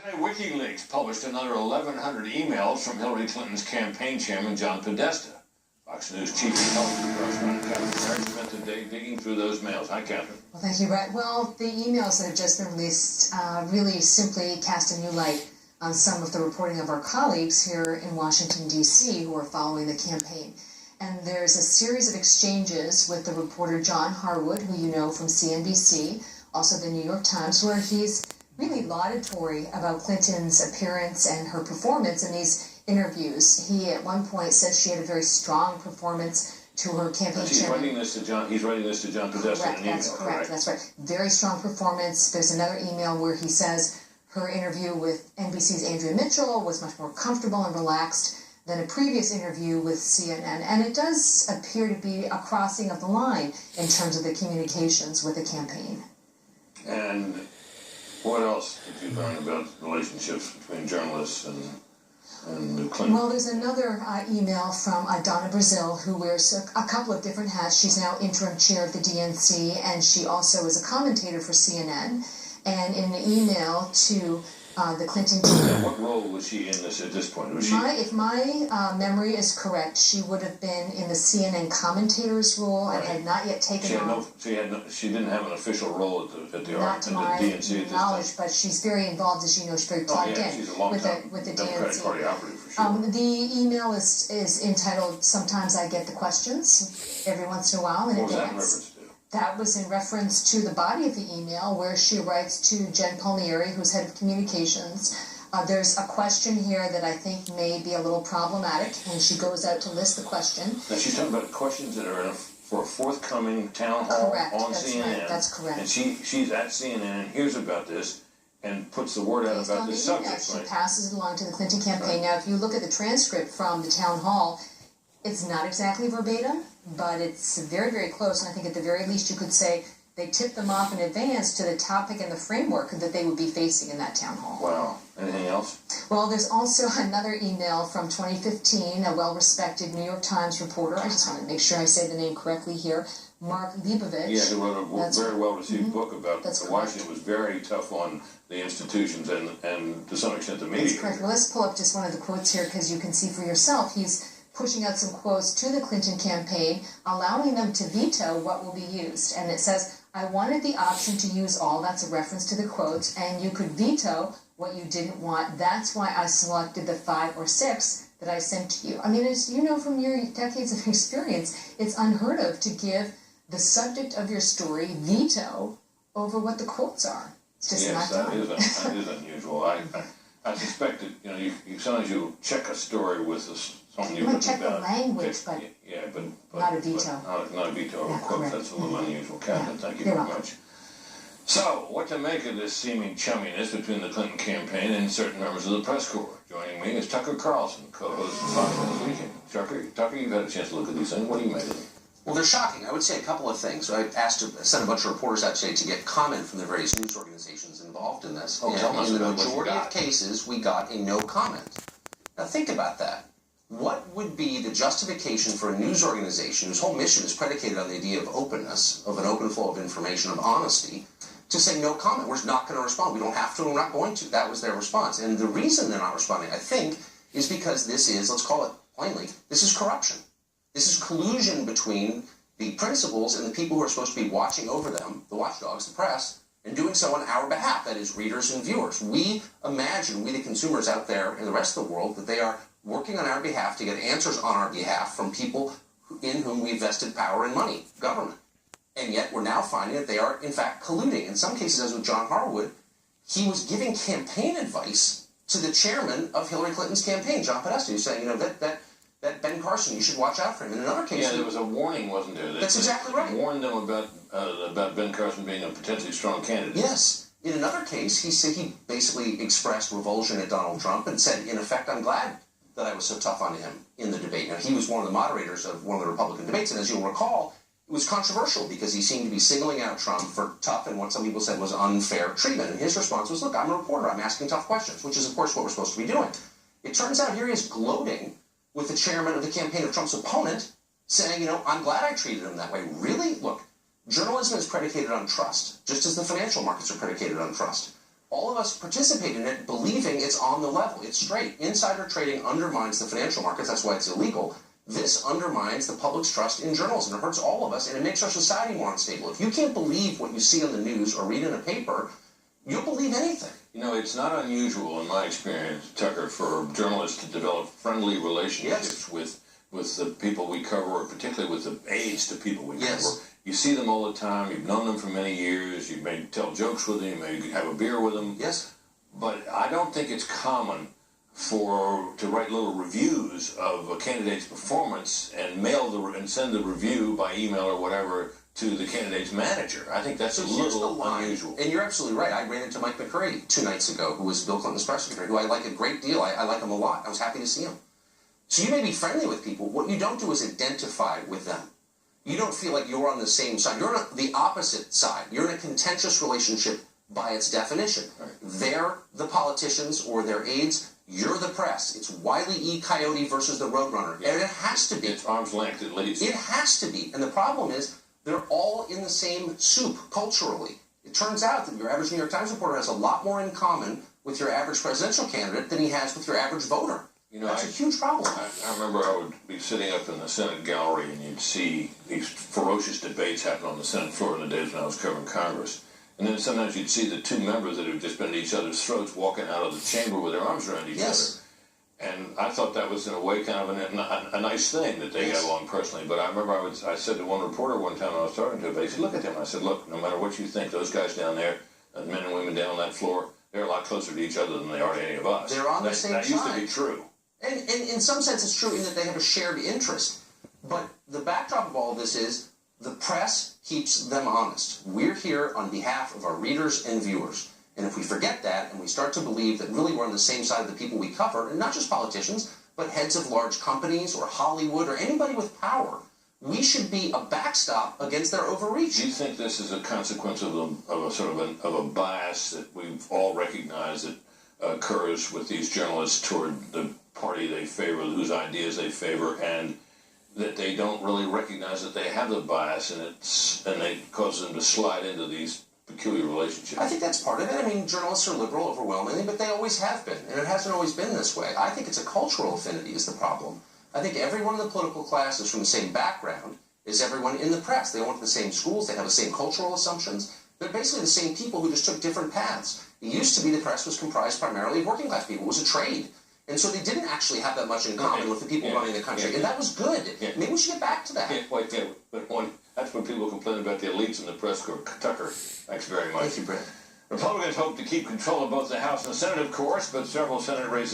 Hey, WikiLeaks published another 1,100 emails from Hillary Clinton's campaign chairman, John Podesta. Fox News chief intelligence correspondent Catherine Harris spent the day digging through those mails. Hi, Catherine. Well, thank you, Brett. Well, the emails that have just been released really simply cast a new light on some of the reporting of our colleagues here in Washington, D.C., who are following the campaign. And there's a series of exchanges with the reporter John Harwood, who you know from CNBC, also the New York Times, where he's really laudatory about Clinton's appearance and her performance in these interviews. He at one point said she had a very strong performance to her campaign chairman. He's writing this to John Podesta in an email. That's correct. That's right. Very strong performance. There's another email where he says her interview with NBC's Andrea Mitchell was much more comfortable and relaxed than a previous interview with CNN. And it does appear to be a crossing of the line in terms of the communications with the campaign. And what else did you learn about relationships between journalists and Clinton? Well, there's another email from Donna Brazil, who wears a couple of different hats. She's now interim chair of the DNC, and she also is a commentator for CNN. And in an email to the Clinton team. What role was she in this at this point? If my memory is correct, she would have been in the CNN commentator's role and had not yet taken on. She didn't have an official role at the Not to my DNC knowledge, but she's very involved, as you know. She's very plugged in she's a long with the Democratic DNC. Party operative for sure. The email is entitled "Sometimes I Get the Questions" every once in a while in what advance. Was that in reference to? That was in reference to the body of the email, where she writes to Jen Palmieri, who's head of communications. There's a question here that I think may be a little problematic, and she goes out to list the question. Now she's talking about questions that are for a forthcoming town hall on CNN. Right. That's correct. And she's at CNN and hears about this and puts the word out about this subject. She passes it along to the Clinton campaign. Now, if you look at the transcript from the town hall, it's not exactly verbatim, but it's very, very close. And I think at the very least you could say they tipped them off in advance to the topic and the framework that they would be facing in that town hall. Wow. Anything else? Well, there's also another email from 2015, a well-respected New York Times reporter. I just want to make sure I say the name correctly here. Mark Leibovich. Yeah, who wrote a very well-received book about Washington. Was very tough on the institutions and to some extent the media. That's correct. Well, let's pull up just one of the quotes here because you can see for yourself. He's pushing out some quotes to the Clinton campaign, allowing them to veto what will be used. And it says, "I wanted the option to use all," that's a reference to the quotes, "and you could veto what you didn't want. That's why I selected the 5 or 6 that I sent to you." I mean, as you know from your decades of experience, it's unheard of to give the subject of your story veto over what the quotes are. It's just not done. That is unusual. I suspect that, you sometimes you check a story with someone you might check the language, but not a veto. Not a veto of a quote. Correct. That's a little unusual, Catherine. Thank you very much. So, what to make of this seeming chumminess between the Clinton campaign and certain members of the press corps? Joining me is Tucker Carlson, co-host of Fox News Weekend. Tucker, you've had a chance to look at these things. What do you make of them? Well, they're shocking. I would say a couple of things. I sent a bunch of reporters out today to get comment from the various news organizations involved in this. Oh, tell us in the about majority of cases, we got a no comment. Now, think about that. What would be the justification for a news organization whose whole mission is predicated on the idea of openness, of an open flow of information, of honesty, to say no comment? We're not going to respond. We don't have to, and we're not going to. That was their response. And the reason they're not responding, I think, is because this is, let's call it plainly, this is corruption. This is collusion between the principals and the people who are supposed to be watching over them, the watchdogs, the press, and doing so on our behalf, that is, readers and viewers. We imagine, we the consumers out there in the rest of the world, that they are working on our behalf to get answers on our behalf from people in whom we vested power and money, government. And yet we're now finding that they are, in fact, colluding. In some cases, as with John Harwood, he was giving campaign advice to the chairman of Hillary Clinton's campaign, John Podesta, who's saying, that Ben Carson, you should watch out for him. In another case... Yeah, there was a warning, wasn't there? That's exactly right. Warned them about Ben Carson being a potentially strong candidate. Yes. In another case, he basically expressed revulsion at Donald Trump and said, in effect, I'm glad that I was so tough on him in the debate. Now, he was one of the moderators of one of the Republican debates, and as you'll recall, it was controversial because he seemed to be singling out Trump for tough and what some people said was unfair treatment. And his response was, look, I'm a reporter. I'm asking tough questions, which is, of course, what we're supposed to be doing. It turns out here he is gloating with the chairman of the campaign of Trump's opponent, saying, I'm glad I treated him that way. Really? Look, journalism is predicated on trust, just as the financial markets are predicated on trust. all of us participate in it believing it's on the level. It's straight. Insider trading undermines the financial markets. That's why it's illegal. This undermines the public's trust in journalism. It hurts all of us, and it makes our society more unstable. If you can't believe what you see on the news or read in a paper, you'll believe anything. You know, it's not unusual in my experience, Tucker, for journalists to develop friendly relationships with the people we cover, or particularly with the aides to people we cover. You see them all the time. You've known them for many years. You may tell jokes with them. You may have a beer with them. Yes. But I don't think it's common to write little reviews of a candidate's performance and send the review by email or whatever to the candidate's manager. I think that's a little unusual. And you're absolutely right. I ran into Mike McCurry 2 nights ago, who was Bill Clinton's press secretary, who I like a great deal. I like him a lot. I was happy to see him. So you may be friendly with people. What you don't do is identify with them. You don't feel like you're on the same side. You're on the opposite side. You're in a contentious relationship by its definition. Right. They're the politicians or their aides. You're the press. It's Wile E. Coyote versus the Roadrunner. Yeah. And it has to be. It's arm's length at least. It has to be. And the problem is they're all in the same soup culturally. It turns out that your average New York Times reporter has a lot more in common with your average presidential candidate than he has with your average voter. You know, that's a huge problem. I remember I would be sitting up in the Senate gallery and you'd see these ferocious debates happen on the Senate floor in the days when I was covering Congress. And then sometimes you'd see the two members that had just been at each other's throats walking out of the chamber with their arms around each other. And I thought that was, in a way, kind of a nice thing that they got along personally. But I remember I said to one reporter one time when I was talking to him, he said, look at them. I said, look, no matter what you think, those guys down there, the men and women down on that floor, they're a lot closer to each other than they are to any of us. They're on the same side. That used to be true. And in some sense, it's true in that they have a shared interest. But the backdrop of all this is the press keeps them honest. We're here on behalf of our readers and viewers. And if we forget that and we start to believe that really we're on the same side of the people we cover, and not just politicians, but heads of large companies or Hollywood or anybody with power, we should be a backstop against their overreach. Do you think this is a consequence of a bias that we've all recognized that occurs with these journalists toward the party they favor, whose ideas they favor, and that they don't really recognize that they have the bias, and it causes them to slide into these peculiar relationships? I think that's part of it. I mean, journalists are liberal overwhelmingly, but they always have been, and it hasn't always been this way. I think it's a cultural affinity is the problem. I think everyone in the political class is from the same background as everyone in the press. They went to the same schools, they have the same cultural assumptions. They're basically the same people who just took different paths. It used to be the press was comprised primarily of working class people. It was a trade. And so they didn't actually have that much in common with the people running the country. And that was good. Maybe we should get back to that. But that's when people complain about the elites in the press corps. Tucker, thanks very much. Thank you, Brett. Republicans hope to keep control of both the House and the Senate, of course, but several Senate races